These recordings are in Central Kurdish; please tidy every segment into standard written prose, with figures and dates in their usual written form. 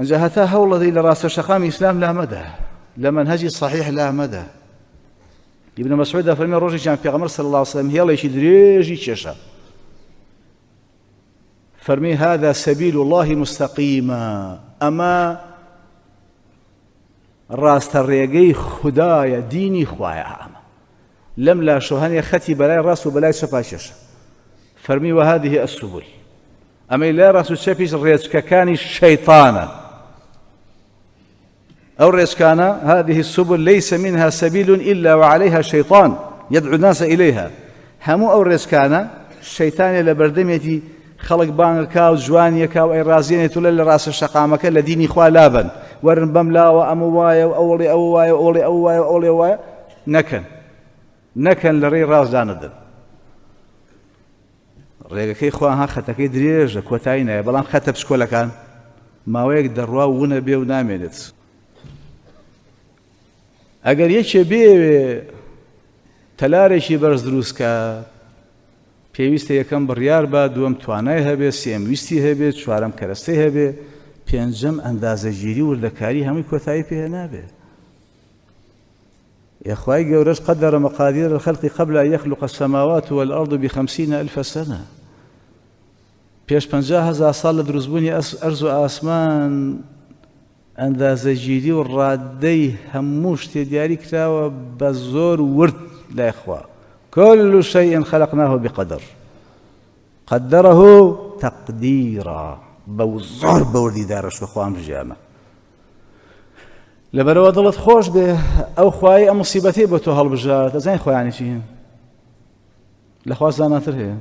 ئەنجا هەتا هەوڵەدەی لە ڕاستەوشەقامی ئیسلام لا مەدە، لە مەنهەجی صحیح لا مەدە. ابن مسعود فەرمێ ڕۆژێکیان پێغەمبەر صلی الله عليه وسلم هێڵێکی درێژی کێشە، فەرمی هذا سبيل الله مستقيما، ئەمە ڕاستە ڕێگەی خودایە، دینی خوایە. ئەمە لەم لاشۆ هەنێ خەتی بەلای ڕاست و بەلای چەپا کێشە. فەرمی وهذه السبل، ئەمەی لای ڕاست و چەپیش ڕێچکەکانی شەیطانە. أو رزقانا هذه السبل ليس منها سبيل إلا وعليها شيطان يدعو الناس إليها. همو أو رزقانا الشيطان لبردميتي خلق بانكا وجوانيكا وإرازيني تولى لراس الشقامك الذين إخوة لابا ورن بملا وأموايا وأولي أوايا وأولي أوايا وأولي أوايا نكن لري راس داندن ڕێگەکەی خوا خەتەکەی درێژە کۆتایی نایە، بەڵام خەتە پشکۆلەکان ماوەیەک دەڕوا و ونە بێ و نامێنێت. ئەگەر یەکێ بێوێ تەلارێکی بەرز دروستکە، پێویستە یەکەم بڕیار بە، دووەم توانای هەبێ، سێم ویستی هەبێ، چوارەم کەرەستەی هەبێ، پێنجەم ئەندازەگیری وردەکاری هەمووی کۆتایی پێ نابێ. يخواي جورج قدر مقادير الخلق قبل أن يخلق السماوات والأرض ب50,000 سنة. بيش 50,000 سال دروزبوني أرز وآسمان ئەندازەگیری و ڕادەی هەموو شتێ دیاری کراوە بە زۆر ورد لا إخوة. كل شيء خلقناه بقدر قدره تقديرا، بوزور بوردي دارش بخوام بجامع لەبەرەوە دڵت خۆش بێ ئەو خوای ئەم موسیبەتەی بۆ تۆ هەڵبژات. ئەزانین خۆیانی چی لەخوا زاناتر هەیە،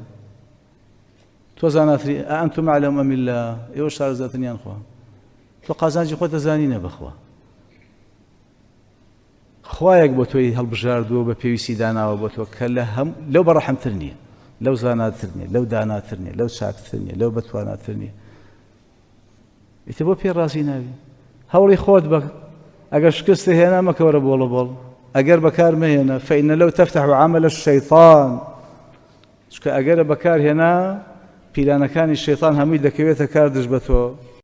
تۆ زاناتری. ئەنتم أعلم أم الله، ئێوە شارەزاتنیان خوا، تۆ قازانجی خۆت دەزانینە بەخوا. خوایەک بۆ تۆی هەڵبژاردووە بە پێویستی داناوە بۆ تۆ کە لەو بەڕەحەمتر نییە، لەو زاناتر نییە، لەو داناتر نییە، لەو چاکتر نییە، لەو بەتواناتر نییە. ئیتر بۆ پێ ڕازی ناوی. هەوڵی خۆت بە، ئەگەر شکست هێنا مەکەوەرە بۆڵە بۆڵ، ئەگەر بەکار مەهێنە فإن لو تفتح عمل الشيطان، چکە ئەگەرە بەکار هێنا پیلانەکانی شەیطان هەمووی دەکەوێتە کار دژ بە تۆ.